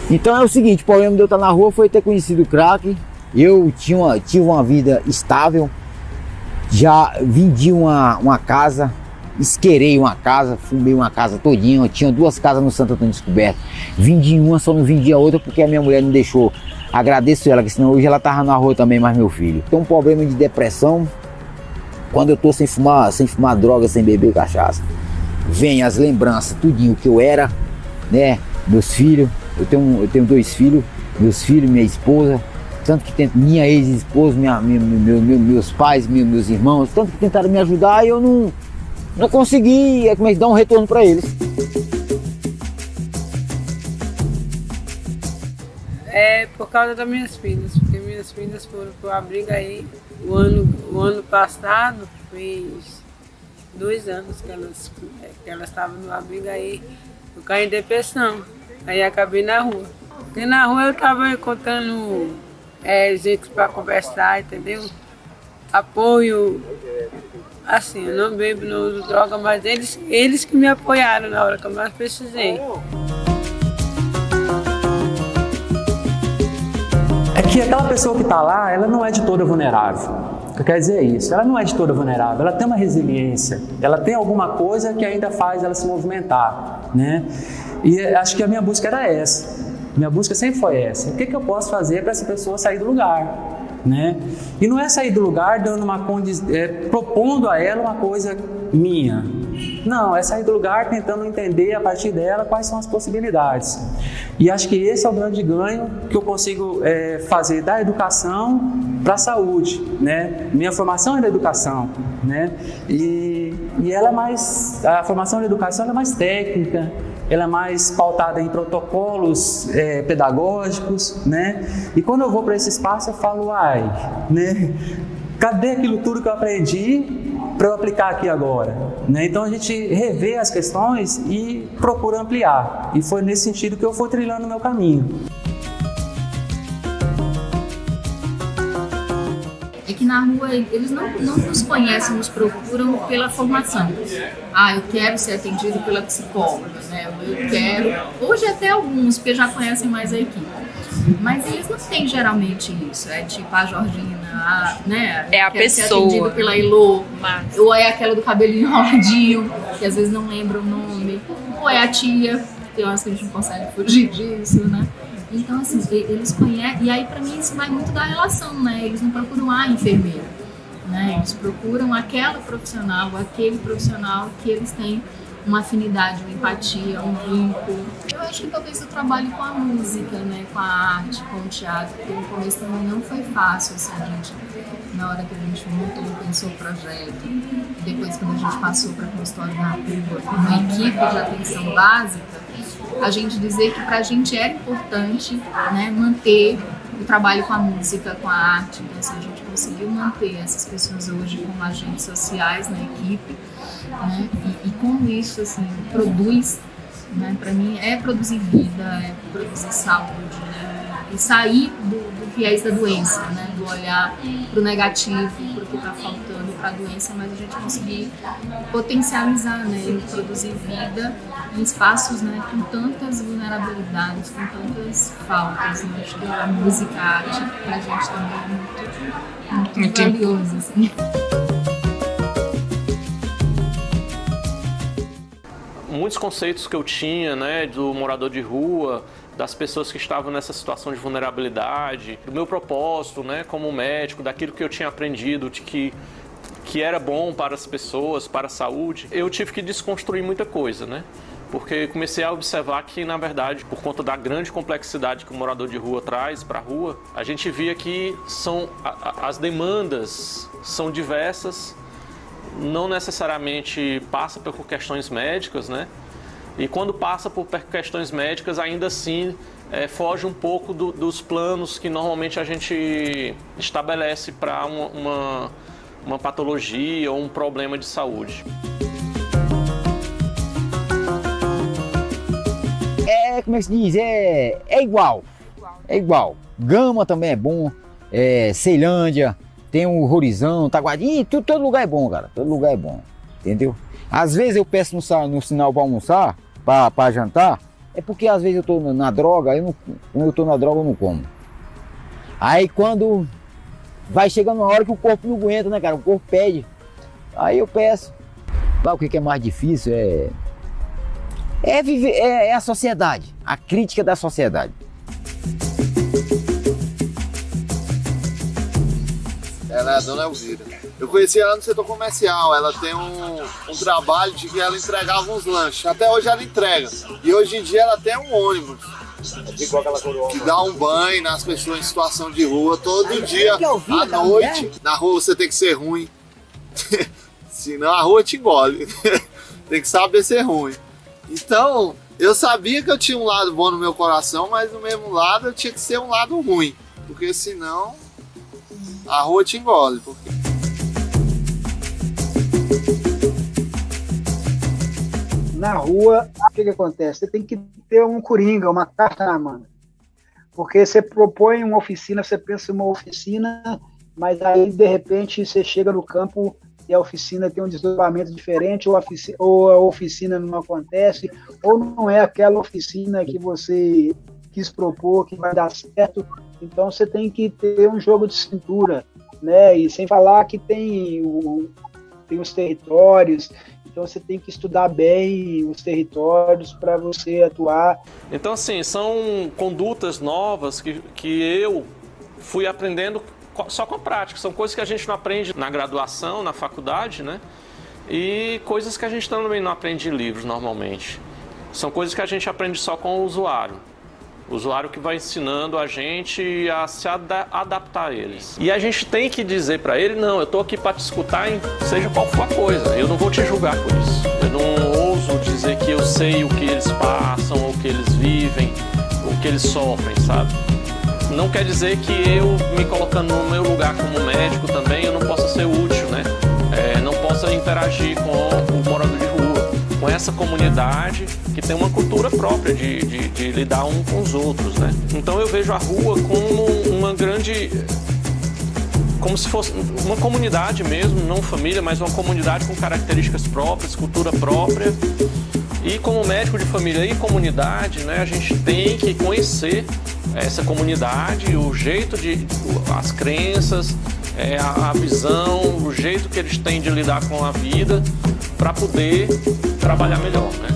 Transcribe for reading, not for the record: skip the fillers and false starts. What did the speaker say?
Então é o seguinte, o problema de eu estar na rua foi ter conhecido o crack. Eu tive uma vida estável, já vendi uma casa, isqueirei uma casa, fumei uma casa todinha. Eu tinha 2 casas no Santo Antônio Descoberto, vendi uma, só não vendi a outra porque a minha mulher não deixou. Agradeço ela, que senão hoje ela tava na rua também, mais meu filho. Tem um problema de depressão, quando eu tô sem fumar droga, sem beber cachaça, vem as lembranças, tudinho que eu era, né, meus filhos. Eu tenho 2 filhos, meus filhos, minha esposa, tanto que minha ex-esposa, meus pais, meus irmãos, tanto que tentaram me ajudar e eu não consegui dar um retorno para eles. É por causa das minhas filhas, porque minhas filhas foram para o abrigo aí, o ano passado, fez 2 anos que elas estavam no abrigo aí, eu caí em depressão. Aí acabei na rua. Porque na rua eu estava encontrando gente para conversar, entendeu? Apoio, assim, eu não bebo, não uso droga, mas eles que me apoiaram na hora que eu mais precisei. É que aquela pessoa que está lá, ela não é de toda vulnerável. O que quer dizer isso? Ela não é de toda vulnerável, ela tem uma resiliência, ela tem alguma coisa que ainda faz ela se movimentar, né? E acho que a minha busca era essa, minha busca sempre foi essa. O que eu posso fazer para essa pessoa sair do lugar, né? E não é sair do lugar dando propondo a ela uma coisa minha. Não, é sair do lugar tentando entender a partir dela quais são as possibilidades. E acho que esse é o grande ganho que eu consigo fazer da educação para a saúde, né? Minha formação é da educação, né? E ela a formação da educação ela é mais técnica, ela é mais pautada em protocolos pedagógicos, né? E quando eu vou para esse espaço eu falo, né? Cadê aquilo tudo que eu aprendi para eu aplicar aqui agora? Né? Então a gente revê as questões e procura ampliar. E foi nesse sentido que eu fui trilhando o meu caminho. É que na rua eles não nos conhecem, nos procuram pela formação. Eu quero ser atendido pela psicóloga, né? Eu quero... Hoje até alguns, porque já conhecem mais a equipe. Mas eles não têm geralmente isso. É tipo a Georgina, né? É a pessoa. Ser atendido pela Elô. Ou é aquela do cabelinho enroladinho, que às vezes não lembra o nome. Ou é a tia, que eu acho que a gente não consegue fugir disso, né? Então, assim, eles conhecem. E aí, pra mim, isso vai muito da relação, né? Eles não procuram a enfermeira, né? Eles procuram aquela profissional, aquele profissional que eles têm uma afinidade, uma empatia, um vínculo. Eu acho que talvez eu trabalhe com a música, né? Com a arte, com o teatro, porque no começo também não foi fácil, assim, na hora que a gente montou, pensou o projeto, depois quando a gente passou para a consultório da rua, com uma equipe de atenção básica, a gente dizer que para a gente era importante, né, manter o trabalho com a música, com a arte. Então, assim, a gente conseguiu manter essas pessoas hoje como agentes sociais na equipe, né, e com isso, assim, produz, né, para mim é produzir vida, é produzir saúde, né, e sair do viés da doença, né, do olhar para o negativo, para o que está faltando para a doença, mas a gente conseguir potencializar, né, e produzir vida em espaços, né, com tantas vulnerabilidades, com tantas faltas. Eu acho que a música, a arte, para a gente também é muito valioso, assim. Muitos conceitos que eu tinha, né, do morador de rua, das pessoas que estavam nessa situação de vulnerabilidade, do meu propósito, né, como médico, daquilo que eu tinha aprendido, de que era bom para as pessoas, para a saúde, eu tive que desconstruir muita coisa, né? Porque comecei a observar que, na verdade, por conta da grande complexidade que o morador de rua traz para a rua, a gente via que as demandas são diversas, não necessariamente passa por questões médicas, né? E quando passa por questões médicas, ainda assim foge um pouco dos planos que normalmente a gente estabelece para uma patologia ou um problema de saúde. Como é que se diz? É igual. É igual. Gama também é bom, Ceilândia, tem o Horizão, Taguatinga, todo lugar é bom, cara. Todo lugar é bom, entendeu? Às vezes eu peço no sinal para almoçar, para jantar, É porque às vezes eu tô na droga, quando eu tô na droga eu não como. Aí quando vai chegando uma hora que o corpo não aguenta, né, cara? O corpo pede. Aí eu peço. O que é mais difícil é viver, é a sociedade, a crítica da sociedade. Ela é a dona Elvira. Eu conheci ela no setor comercial, ela tem um trabalho de que ela entregava uns lanches. Até hoje ela entrega. E hoje em dia ela tem um ônibus que dá um banho nas pessoas em situação de rua todo dia, à noite. Na rua você tem que ser ruim, senão a rua te engole. Tem que saber ser ruim. Então, eu sabia que eu tinha um lado bom no meu coração, mas no mesmo lado eu tinha que ser um lado ruim, porque senão a rua te engole. Na rua, o que acontece? Você tem que ter um coringa, uma carta na manga. Porque você propõe uma oficina, você pensa em uma oficina, mas aí, de repente, você chega no campo e a oficina tem um desdobramento diferente, ou a oficina não acontece, ou não é aquela oficina que você quis propor, que vai dar certo. Então, você tem que ter um jogo de cintura, né? E sem falar que tem os territórios. Então você tem que estudar bem os territórios para você atuar. Então, assim, são condutas novas que eu fui aprendendo só com a prática. São coisas que a gente não aprende na graduação, na faculdade, né? E coisas que a gente também não aprende em livros normalmente. São coisas que a gente aprende só com o usuário. O usuário que vai ensinando a gente a se adaptar a eles. E a gente tem que dizer para ele, não, eu estou aqui para te escutar, seja qual for a coisa. Eu não vou te julgar por isso. Eu não ouso dizer que eu sei o que eles passam, o que eles vivem, o que eles sofrem, sabe? Não quer dizer que eu, me colocando no meu lugar como médico também, eu não possa ser útil, né? Não possa interagir com o morador de rua, com essa comunidade que tem uma cultura própria de lidar um com os outros, né? Então eu vejo a rua como uma grande... como se fosse uma comunidade mesmo, não família, mas uma comunidade com características próprias, cultura própria. E como médico de família e comunidade, né, a gente tem que conhecer essa comunidade, o jeito as crenças, a visão, o jeito que eles têm de lidar com a vida para poder trabalhar melhor, né?